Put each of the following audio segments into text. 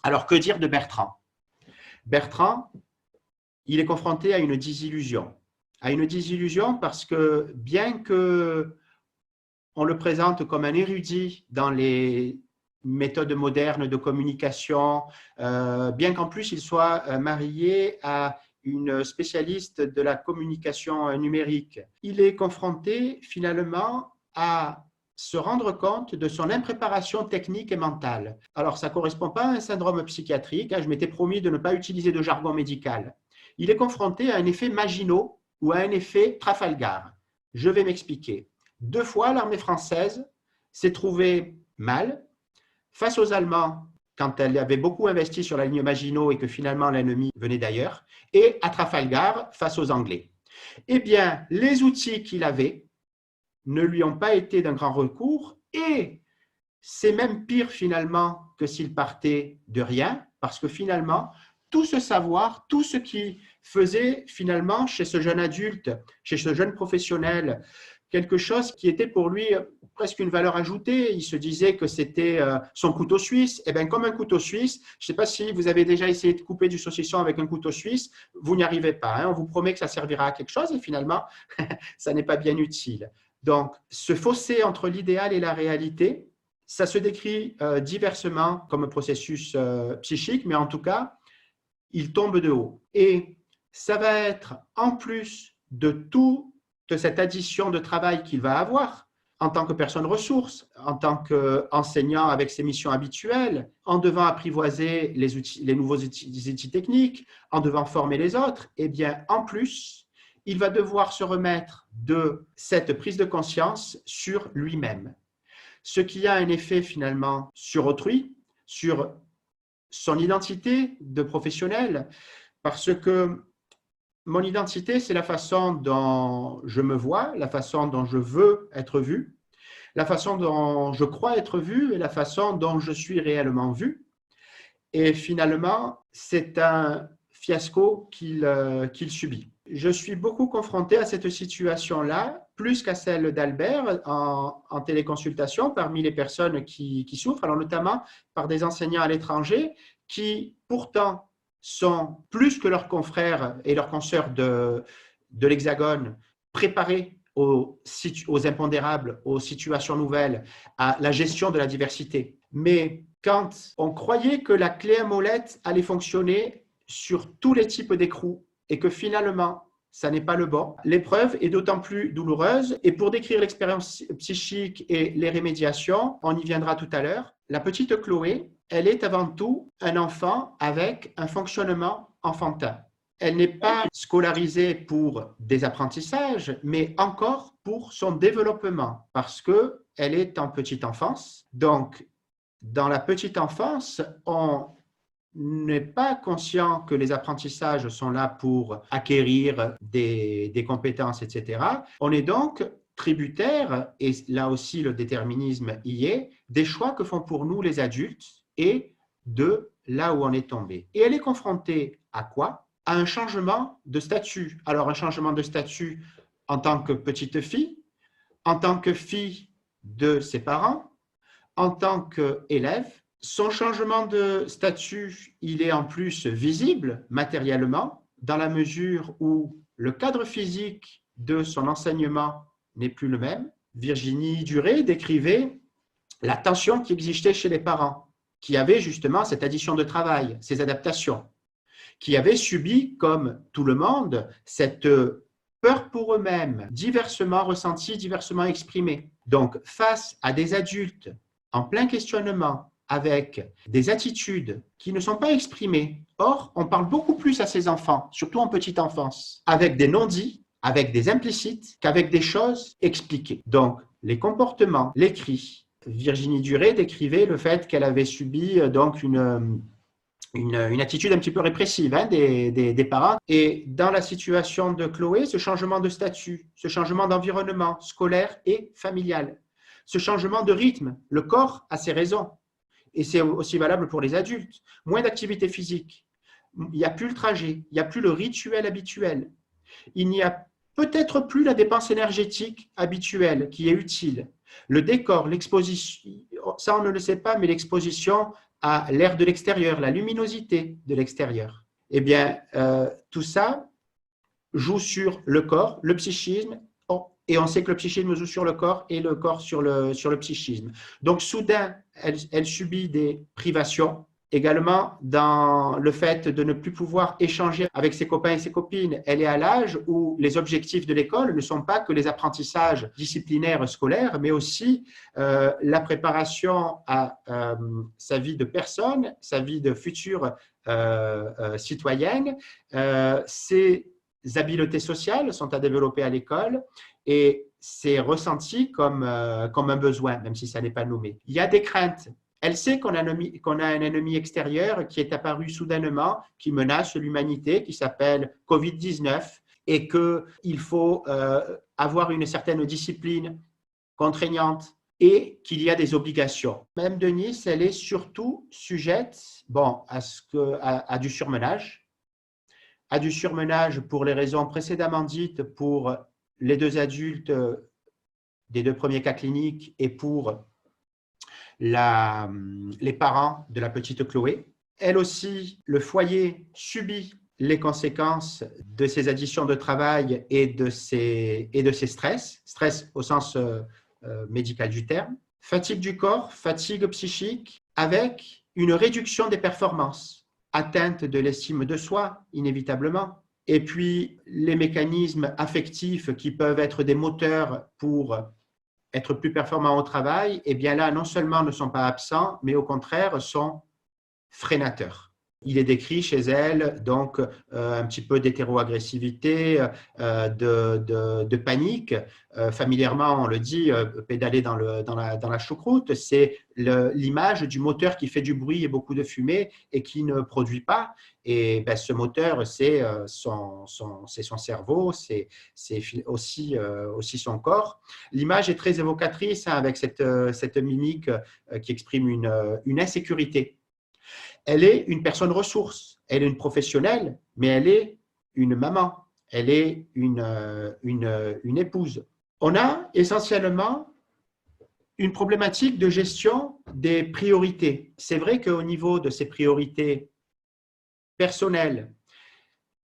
Alors, que dire de Bertrand? Bertrand, il est confronté à une désillusion. À une désillusion parce que bien que on le présente comme un érudit dans les méthodes modernes de communication, bien qu'en plus il soit marié à une spécialiste de la communication numérique. Il est confronté finalement à se rendre compte de son impréparation technique et mentale. Alors, ça ne correspond pas à un syndrome psychiatrique, je m'étais promis de ne pas utiliser de jargon médical. Il est confronté à un effet Maginot ou à un effet Trafalgar. Je vais m'expliquer. 2 fois, l'armée française s'est trouvée mal face aux Allemands quand elle avait beaucoup investi sur la ligne Maginot et que finalement l'ennemi venait d'ailleurs, et à Trafalgar face aux Anglais. Eh bien, les outils qu'il avait ne lui ont pas été d'un grand recours et c'est même pire finalement que s'il partait de rien parce que finalement, tout ce savoir, tout ce qui faisait finalement chez ce jeune adulte, chez ce jeune professionnel, quelque chose qui était pour lui presque une valeur ajoutée. Il se disait que c'était son couteau suisse. Et bien, comme un couteau suisse, je ne sais pas si vous avez déjà essayé de couper du saucisson avec un couteau suisse, vous n'y arrivez pas. On vous promet que ça servira à quelque chose et finalement, ça n'est pas bien utile. Donc, ce fossé entre l'idéal et la réalité, ça se décrit diversement comme un processus psychique, mais en tout cas, il tombe de haut. Et ça va être, en plus de toute cette addition de travail qu'il va avoir, en tant que personne ressource, en tant qu'enseignant avec ses missions habituelles, en devant apprivoiser les nouveaux outils techniques, en devant former les autres, eh bien, en plus, il va devoir se remettre de cette prise de conscience sur lui-même. Ce qui a un effet finalement sur autrui, sur son identité de professionnel, parce que mon identité, c'est la façon dont je me vois, la façon dont je veux être vu, la façon dont je crois être vu et la façon dont je suis réellement vu. Et finalement, c'est un fiasco qu'il subit. Je suis beaucoup confronté à cette situation-là, plus qu'à celle d'Albert en téléconsultation parmi les personnes qui souffrent, alors notamment par des enseignants à l'étranger qui pourtant sont plus que leurs confrères et leurs consoeurs de l'Hexagone préparés aux impondérables, aux situations nouvelles, à la gestion de la diversité. Mais quand on croyait que la clé à molette allait fonctionner sur tous les types d'écrous et que finalement, ça n'est pas le bon, l'épreuve est d'autant plus douloureuse. Et pour décrire l'expérience psychique et les rémédiations, on y viendra tout à l'heure. La petite Chloé, elle est avant tout un enfant avec un fonctionnement enfantin. Elle n'est pas scolarisée pour des apprentissages, mais encore pour son développement, parce qu'elle est en petite enfance. Donc, dans la petite enfance, on n'est pas conscient que les apprentissages sont là pour acquérir des compétences, etc. On est donc tributaire, et là aussi le déterminisme y est, des choix que font pour nous les adultes et de là où on est tombé. Et elle est confrontée à quoi? À un changement de statut. Alors un changement de statut en tant que petite fille, en tant que fille de ses parents, en tant qu'élève. Son changement de statut, il est en plus visible matériellement dans la mesure où le cadre physique de son enseignement n'est plus le même. Virginie Duré décrivait la tension qui existait chez les parents, qui avaient justement cette addition de travail, ces adaptations, qui avaient subi, comme tout le monde, cette peur pour eux-mêmes, diversement ressentie, diversement exprimée. Donc, face à des adultes en plein questionnement, avec des attitudes qui ne sont pas exprimées. Or, on parle beaucoup plus à ces enfants, surtout en petite enfance, avec des non-dits, avec des implicites, qu'avec des choses expliquées. Donc, les comportements, les cris. Virginie Duré décrivait le fait qu'elle avait subi donc une attitude un petit peu répressive des parents. Et dans la situation de Chloé, ce changement de statut, ce changement d'environnement scolaire et familial, ce changement de rythme, le corps a ses raisons. Et c'est aussi valable pour les adultes. Moins d'activité physique. Il n'y a plus le trajet, il n'y a plus le rituel habituel. Il n'y a peut-être plus la dépense énergétique habituelle qui est utile. Le décor, l'exposition, ça on ne le sait pas, mais l'exposition à l'air de l'extérieur, la luminosité de l'extérieur. Eh bien, tout ça joue sur le corps, le psychisme, et on sait que le psychisme joue sur le corps et le corps sur le psychisme. Donc, soudain, elle subit des privations. Également, dans le fait de ne plus pouvoir échanger avec ses copains et ses copines, elle est à l'âge où les objectifs de l'école ne sont pas que les apprentissages disciplinaires scolaires, mais aussi la préparation à sa vie de personne, sa vie de future citoyenne. Ses habiletés sociales sont à développer à l'école et c'est ressenti comme un besoin, même si ça n'est pas nommé. Il y a des craintes. Elle sait qu'on a un ennemi extérieur qui est apparu soudainement, qui menace l'humanité, qui s'appelle Covid-19, et qu'il faut avoir une certaine discipline contraignante et qu'il y a des obligations. Madame de Nice, elle est surtout sujette à du surmenage. À du surmenage pour les raisons précédemment dites, pour les 2 adultes des 2 premiers cas cliniques et pour les parents de la petite Chloé. Elle aussi, le foyer subit les conséquences de ces additions de travail et de ces stress au sens médical du terme, fatigue du corps, fatigue psychique, avec une réduction des performances, atteinte de l'estime de soi, inévitablement, et puis les mécanismes affectifs qui peuvent être des moteurs pour être plus performants au travail, eh bien là, non seulement ne sont pas absents, mais au contraire sont freinateurs. Il est décrit chez elle donc un petit peu d'hétéroagressivité, de panique. Familièrement, on le dit, pédaler dans la choucroute, c'est l'image du moteur qui fait du bruit et beaucoup de fumée et qui ne produit pas. Et ben, ce moteur, c'est son cerveau, c'est aussi son corps. L'image est très évocatrice, hein, avec cette mimique qui exprime une insécurité. Elle est une personne ressource, elle est une professionnelle, mais elle est une maman, elle est une épouse. On a essentiellement une problématique de gestion des priorités. C'est vrai qu'au niveau de ses priorités personnelles,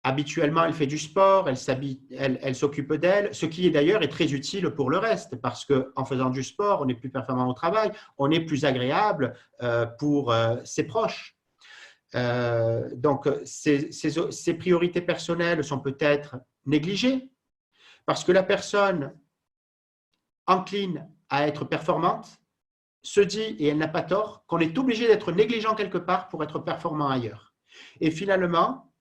habituellement, elle fait du sport, elle s'occupe d'elle, ce qui d'ailleurs est très utile pour le reste, parce qu'en faisant du sport, on est plus performant au travail, on est plus agréable pour ses proches. Donc, ces priorités personnelles sont peut-être négligées parce que la personne encline à être performante se dit, et elle n'a pas tort, qu'on est obligé d'être négligent quelque part pour être performant ailleurs. Et finalement,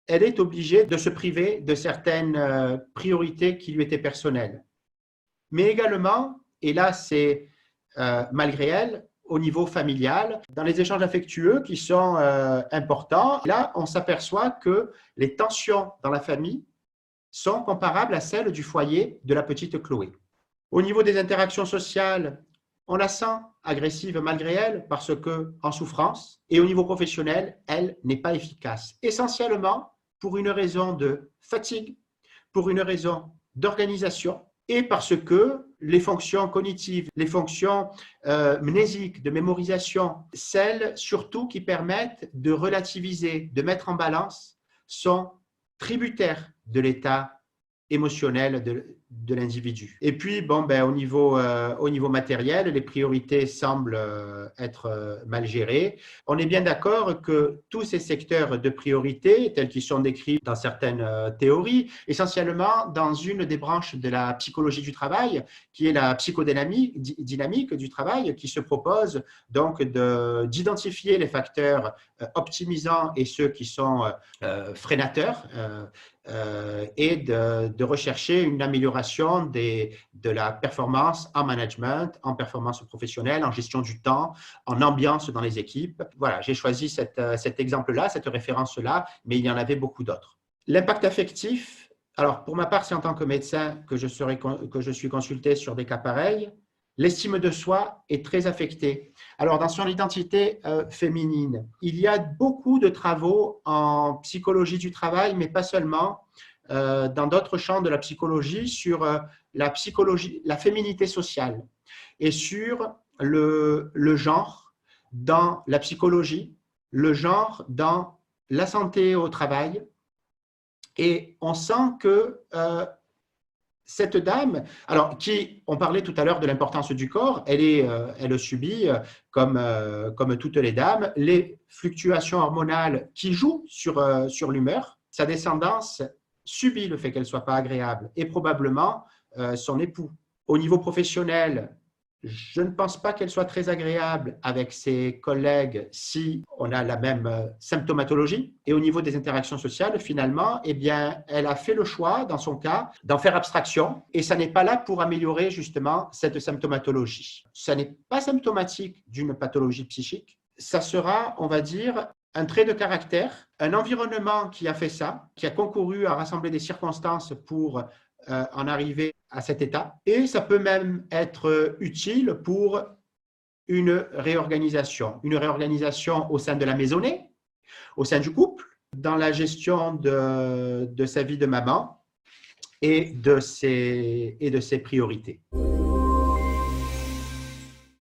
elle est obligée de se priver de certaines priorités qui lui étaient personnelles. Mais également, et là c'est malgré elle, au niveau familial, dans les échanges affectueux qui sont importants. Là, on s'aperçoit que les tensions dans la famille sont comparables à celles du foyer de la petite Chloé. Au niveau des interactions sociales, on la sent agressive malgré elle parce qu'en souffrance, et au niveau professionnel, elle n'est pas efficace. Essentiellement pour une raison de fatigue, pour une raison d'organisation, et parce que les fonctions cognitives, les fonctions mnésiques, de mémorisation, celles surtout qui permettent de relativiser, de mettre en balance, sont tributaires de l'état émotionnel de l'individu. Et puis, au niveau matériel, les priorités semblent être mal gérées. On est bien d'accord que tous ces secteurs de priorité, tels qu'ils sont décrits dans certaines théories, essentiellement dans une des branches de la psychologie du travail, qui est la psychodynamique du travail, qui se propose donc d'identifier les facteurs optimisants et ceux qui sont freinateurs, et de rechercher une amélioration de la performance en management, en performance professionnelle, en gestion du temps, en ambiance dans les équipes. Voilà, j'ai choisi cet exemple-là, cette référence-là, mais il y en avait beaucoup d'autres. L'impact affectif, alors pour ma part, c'est en tant que médecin que je suis consulté sur des cas pareils. L'estime de soi est très affectée. Alors, dans son identité féminine, il y a beaucoup de travaux en psychologie du travail, mais pas seulement, dans d'autres champs de la psychologie, sur la féminité sociale et sur le genre, dans la psychologie, le genre dans la santé au travail. Et on sent que cette dame, alors on parlait tout à l'heure de l'importance du corps, elle subit, comme toutes les dames, les fluctuations hormonales qui jouent sur l'humeur. Sa descendance subit le fait qu'elle ne soit pas agréable et probablement son époux. Au niveau professionnel, je ne pense pas qu'elle soit très agréable avec ses collègues si on a la même symptomatologie. Et au niveau des interactions sociales, finalement, eh bien, elle a fait le choix, dans son cas, d'en faire abstraction. Et ça n'est pas là pour améliorer justement cette symptomatologie. Ça n'est pas symptomatique d'une pathologie psychique. Ça sera, on va dire, un trait de caractère, un environnement qui a fait ça, qui a concouru à rassembler des circonstances pour en arriver à cet état. Et ça peut même être utile pour une réorganisation au sein de la maisonnée, au sein du couple, dans la gestion de sa vie de maman et de ses priorités.